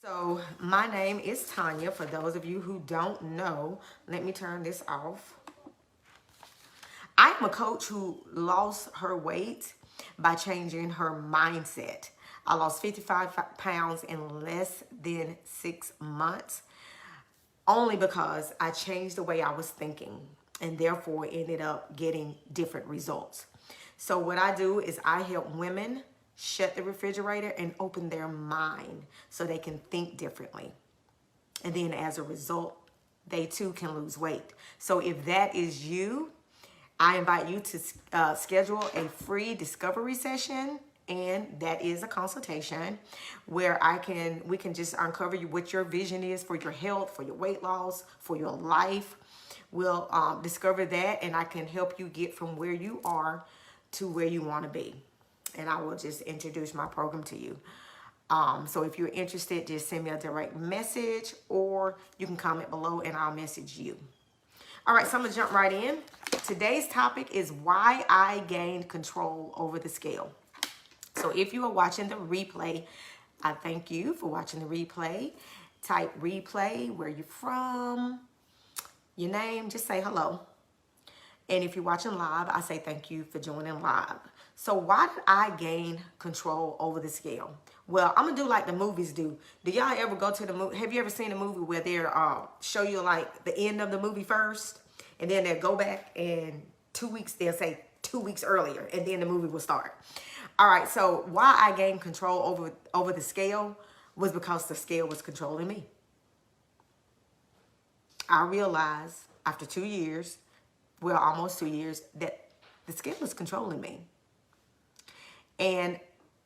So my name is Tonya. For those of you who don't know, let me turn this off. I am a coach who lost her weight by changing her mindset. I lost 55 pounds in less than 6 months only because I changed the way I was thinking and therefore ended up getting different results. So what I do is I help women shut the refrigerator and open their mind so they can think differently. And then as a result, they too can lose weight. So if that is you, I invite you to schedule a free discovery session, and that is a consultation where we can just uncover what your vision is for your health, for your weight loss, for your life. We'll discover that, and I can help you get from where you are to where you want to be. And I will just introduce my program to you. So if you're interested, just send me a direct message, or you can comment below and I'll message you. All right, so I'm gonna jump right in. Today's topic is why I gained control over the scale. So if you are watching the replay, I thank you for watching the replay. Type replay, where you're from, your name, just say hello. And if you're watching live, I say thank you for joining live. So why did I gain control over the scale? Well, I'm gonna do like the movies do. Do y'all ever go to the movie? Have you ever seen a movie where they're show you like the end of the movie first, and then they'll go back and 2 weeks, they'll say 2 weeks earlier, and then the movie will start. All right, so why I gained control over the scale was because the scale was controlling me. I realized after 2 years, well, almost 2 years, that the scale was controlling me. And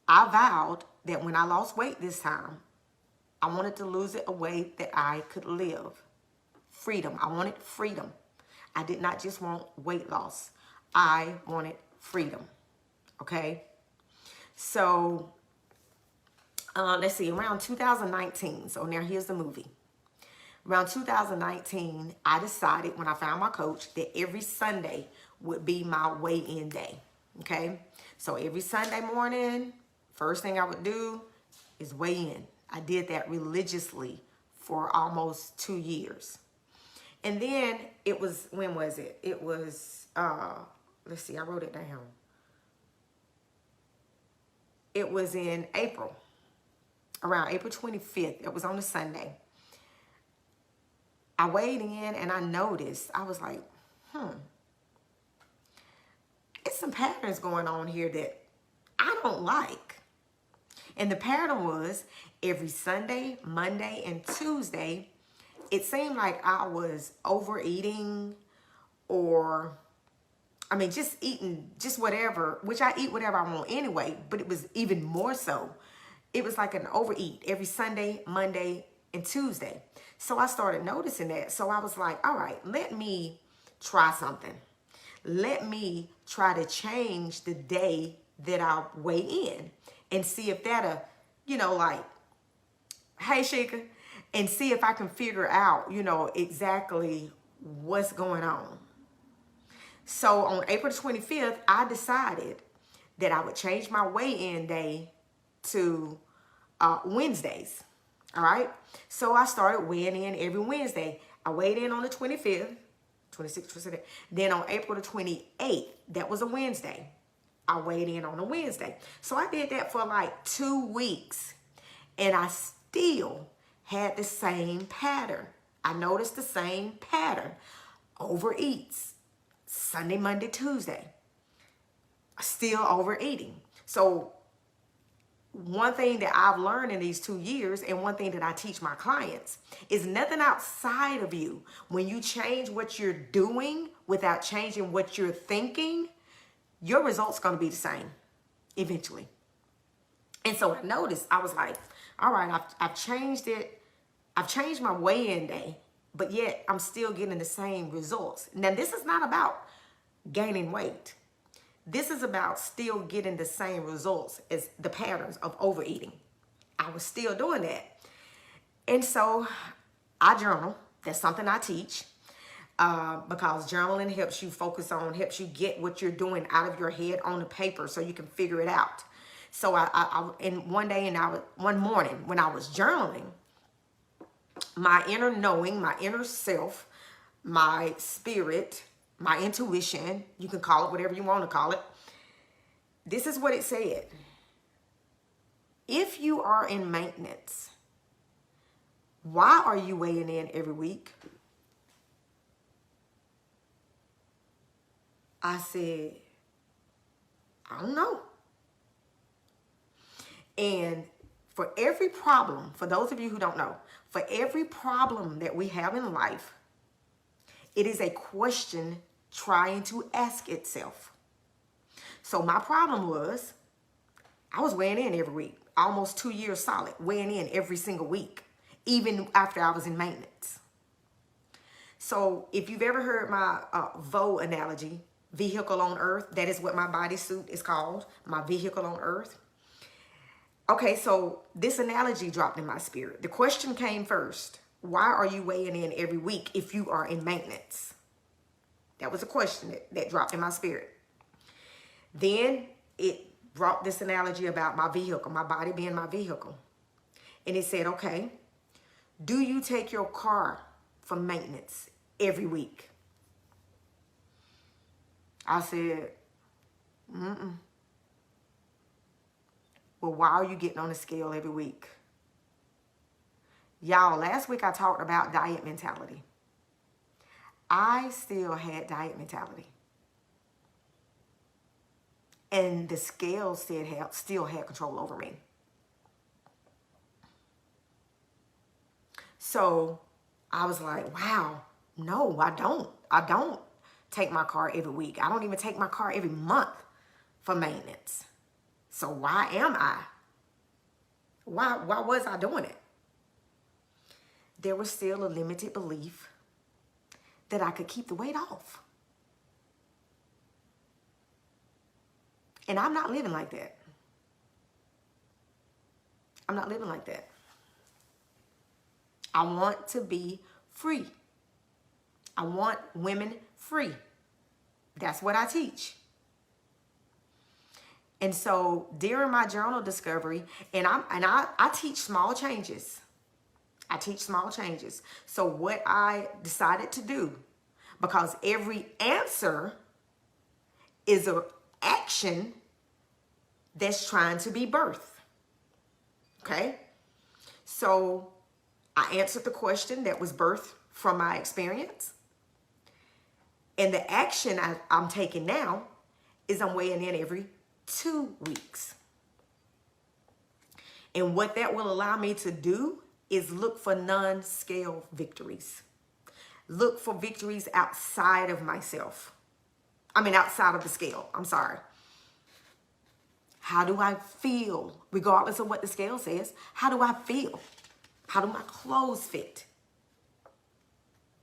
I vowed that when I lost weight this time, I wanted to lose it a way that I could live. Freedom. I wanted freedom. I did not just want weight loss. I wanted freedom. Okay? So, let's see, around 2019. So now here's the movie. Around 2019, I decided when I found my coach that every Sunday would be my weigh-in day. Okay? So every Sunday morning, first thing I would do is weigh in. I did that religiously for almost 2 years. And then it was, when was it? It was, let's see, I wrote it down. It was in April, around April 25th. It was on a Sunday. I weighed in and I noticed, I was like, it's some patterns going on here that I don't like. And the pattern was every Sunday, Monday, and Tuesday, it seemed like I was overeating, or, I mean, just eating just whatever, which I eat whatever I want anyway, but it was even more so. It was like an overeat every Sunday, Monday, and Tuesday. So I started noticing that. So I was like, all right, let me try something. Let me try to change the day that I weigh in and see if that'll, like, hey, Sheikah, and see if I can figure out, exactly what's going on. So on April 25th, I decided that I would change my weigh-in day to Wednesdays. All right. So I started weighing in every Wednesday. I weighed in on the 25th, 26th, 27th. Then on April the 28th, that was a Wednesday, I weighed in on a Wednesday. So I did that for like 2 weeks, and I still had the same pattern. I noticed the same pattern. Overeats. Sunday, Monday, Tuesday. Still overeating. So one thing that I've learned in these 2 years, and one thing that I teach my clients, is nothing outside of you. When you change what you're doing without changing what you're thinking, your result's going to be the same eventually. And so I noticed, I was like, all right, I've changed it. I've changed my weigh-in day, but yet I'm still getting the same results. Now, this is not about gaining weight. This is about still getting the same results as the patterns of overeating. I was still doing that. And so I journal. That's something I teach, because journaling helps you helps you get what you're doing out of your head on the paper so you can figure it out. So one morning when I was journaling, my inner knowing, my inner self, my spirit, my intuition, you can call it whatever you want to call it. This is what it said. If you are in maintenance, why are you weighing in every week? I said, I don't know. And for every problem, for those of you who don't know, for every problem that we have in life, it is a question trying to ask itself. So my problem was, I was weighing in every week, almost 2 years solid, weighing in every single week, even after I was in maintenance. So if you've ever heard my VO analogy, vehicle on earth, that is what my bodysuit is called, my vehicle on earth. Okay, so this analogy dropped in my spirit. The question came first. Why are you weighing in every week if you are in maintenance? That was a question that dropped in my spirit. Then it brought this analogy about my vehicle, my body being my vehicle. And it said, okay, do you take your car for maintenance every week? I said, mm-mm. Well, why are you getting on the scale every week? Y'all, last week I talked about diet mentality. I still had diet mentality. And the scale still had control over me. So I was like, wow, no, I don't. I don't take my car every week. I don't even take my car every month for maintenance. So why am I? Why was I doing it? There was still a limited belief that I could keep the weight off. And I'm not living like that. I'm not living like that. I want to be free. I want women free. That's what I teach. And so during my journal discovery, and I teach small changes. I teach small changes. So what I decided to do, because every answer is an action that's trying to be birthed. Okay? So I answered the question that was birthed from my experience. And the action I'm taking now is I'm weighing in every 2 weeks. And what that will allow me to do is look for non-scale victories. Look for victories outside of myself. Outside of the scale. I'm sorry. How do I feel? Regardless of what the scale says, how do I feel? How do my clothes fit?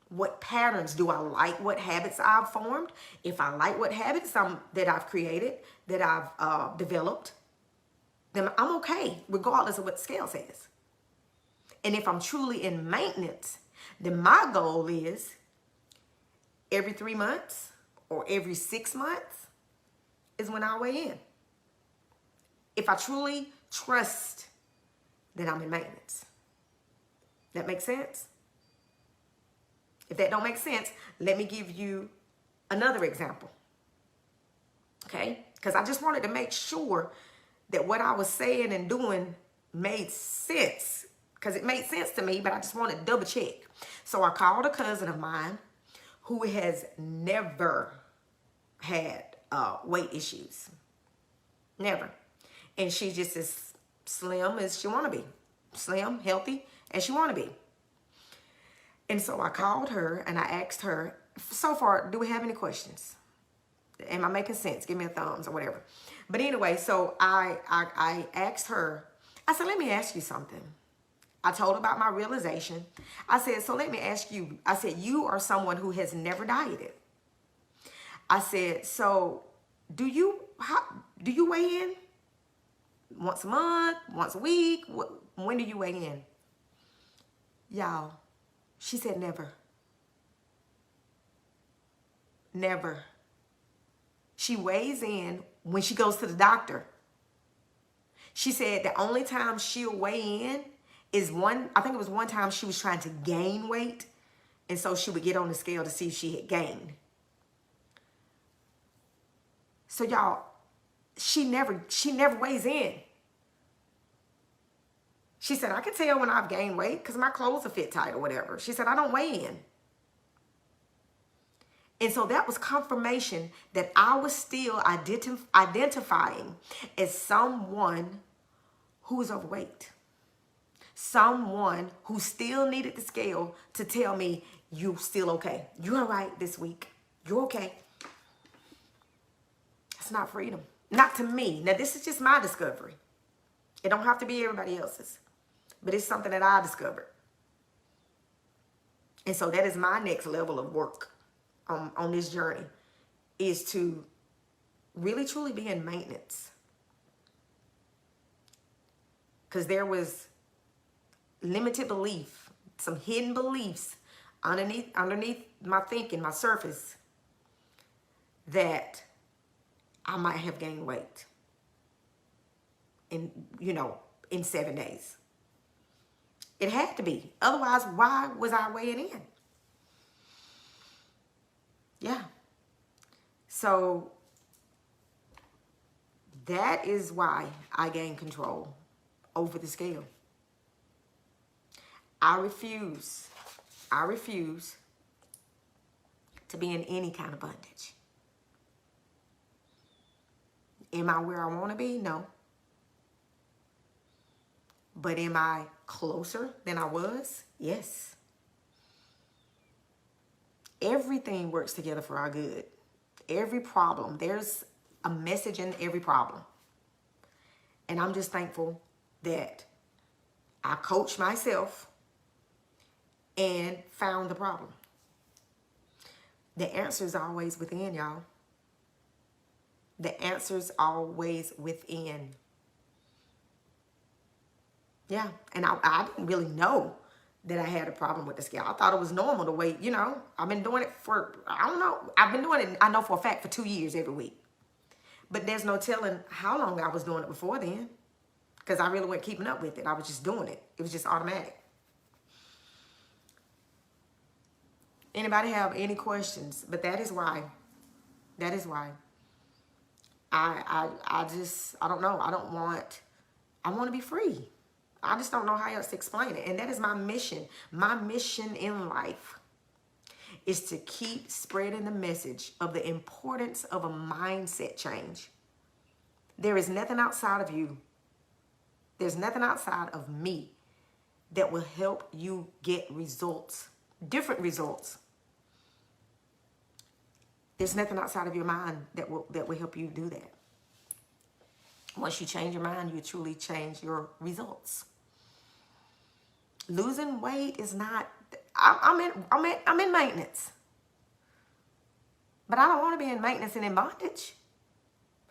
What patterns do I like? What habits I've formed? If I like what habits that I've created, that I've developed, then I'm okay, regardless of what the scale says. And if I'm truly in maintenance, then my goal is every 3 months or every 6 months is when I weigh in. If I truly trust that I'm in maintenance. That makes sense? If that don't make sense, let me give you another example. Okay? Because I just wanted to make sure that what I was saying and doing made sense. Because it made sense to me, but I just wanted to double check. So I called a cousin of mine who has never had weight issues. Never. And she's just as slim as she want to be. Slim, healthy, as she want to be. And so I called her and I asked her, so far, do we have any questions? Am I making sense? Give me a thumbs or whatever. But anyway, so I asked her, I said, let me ask you something. I told her about my realization. I said, so let me ask you. I said, you are someone who has never dieted. I said, so do you weigh in? Once a month, once a week? When do you weigh in? Y'all, she said never. Never. She weighs in when she goes to the doctor. She said the only time she'll weigh in I think it was one time she was trying to gain weight. And so she would get on the scale to see if she had gained. So y'all, she never weighs in. She said, I can tell when I've gained weight because my clothes are fit tight or whatever. She said, I don't weigh in. And so that was confirmation that I was still identifying as someone who is overweight. Someone who still needed the scale to tell me, you still okay. You're all right this week. You're okay. It's not freedom. Not to me. Now, this is just my discovery. It don't have to be everybody else's. But it's something that I discovered. And so that is my next level of work on this journey, is to really, truly be in maintenance. Because there was limited belief, some hidden beliefs underneath my thinking, my surface, that I might have gained weight in 7 days. It had to be. Otherwise, why was I weighing in? Yeah. So that is why I gained control over the scale. I refuse to be in any kind of bondage. Am I where I want to be? No. But am I closer than I was? Yes. Everything works together for our good. Every problem, there's a message in every problem. And I'm just thankful that I coached myself and found the problem. The answer is always within, y'all. The answer's always within. Yeah, and I didn't really know that I had a problem with the scale. I thought it was normal to wait, I've been doing it for, I've been doing it, I know for a fact, for 2 years every week. But there's no telling how long I was doing it before then, because I really wasn't keeping up with it. I was just doing it. It was just automatic. Anybody have any questions? But that is why. I don't know. I want to be free. I just don't know how else to explain it. And that is my mission. My mission in life is to keep spreading the message of the importance of a mindset change. There is nothing outside of you. There's nothing outside of me that will help you get results, different results. There's nothing outside of your mind that will help you do that. Once you change your mind, you truly change your results. Losing weight is not. I'm in maintenance, but I don't want to be in maintenance and in bondage.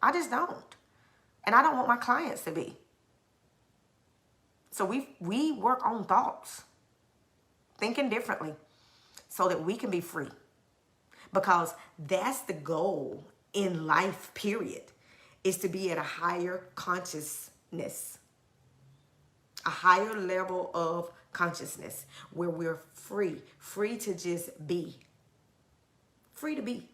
I just don't, and I don't want my clients to be. So we work on thoughts, thinking differently, so that we can be free. Because that's the goal in life, period, is to be at a higher consciousness, a higher level of consciousness where we're free to just be, free to be.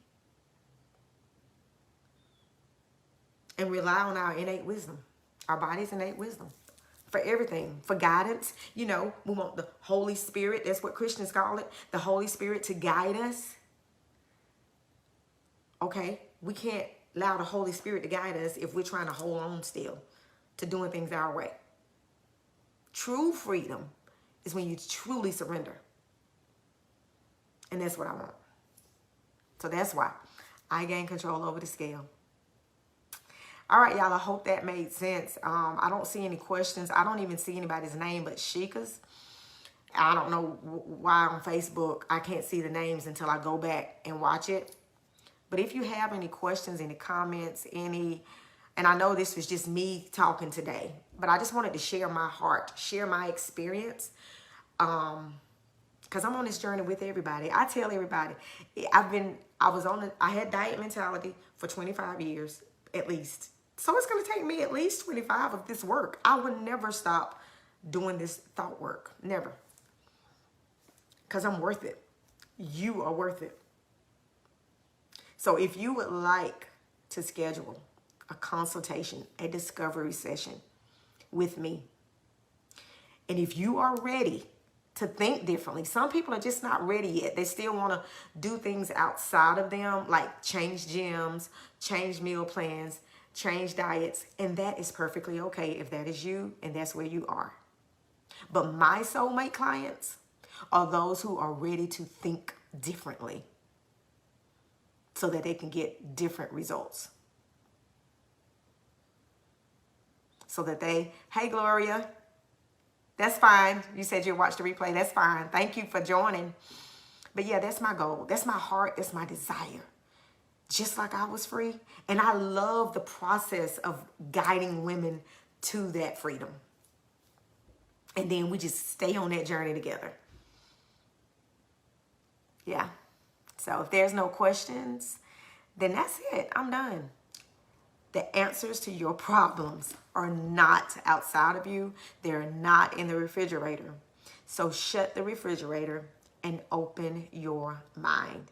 And rely on our innate wisdom, our body's innate wisdom for everything, for guidance. We want the Holy Spirit, that's what Christians call it, the Holy Spirit to guide us. Okay, we can't allow the Holy Spirit to guide us if we're trying to hold on still to doing things our way. True freedom is when you truly surrender. And that's what I want. So that's why I gain control over the scale. All right, y'all, I hope that made sense. I don't see any questions. I don't even see anybody's name but Sheikah's. I don't know why on Facebook I can't see the names until I go back and watch it. But if you have any questions, any comments, and I know this was just me talking today, but I just wanted to share my heart, share my experience, because I'm on this journey with everybody. I tell everybody, I had diet mentality for 25 years at least. So it's going to take me at least 25 of this work. I would never stop doing this thought work. Never. Because I'm worth it. You are worth it. So if you would like to schedule a consultation, a discovery session with me, and if you are ready to think differently, some people are just not ready yet. They still want to do things outside of them, like change gyms, change meal plans, change diets, and that is perfectly okay if that is you and that's where you are. But my soulmate clients are those who are ready to think differently so that they can get different results. So that they, hey Gloria, that's fine. You said you watched the replay. That's fine. Thank you for joining. But yeah, that's my goal. That's my heart. That's my desire. Just like I was free. And I love the process of guiding women to that freedom. And then we just stay on that journey together. Yeah. So if there's no questions, then that's it. I'm done. The answers to your problems are not outside of you. They're not in the refrigerator. So shut the refrigerator and open your mind.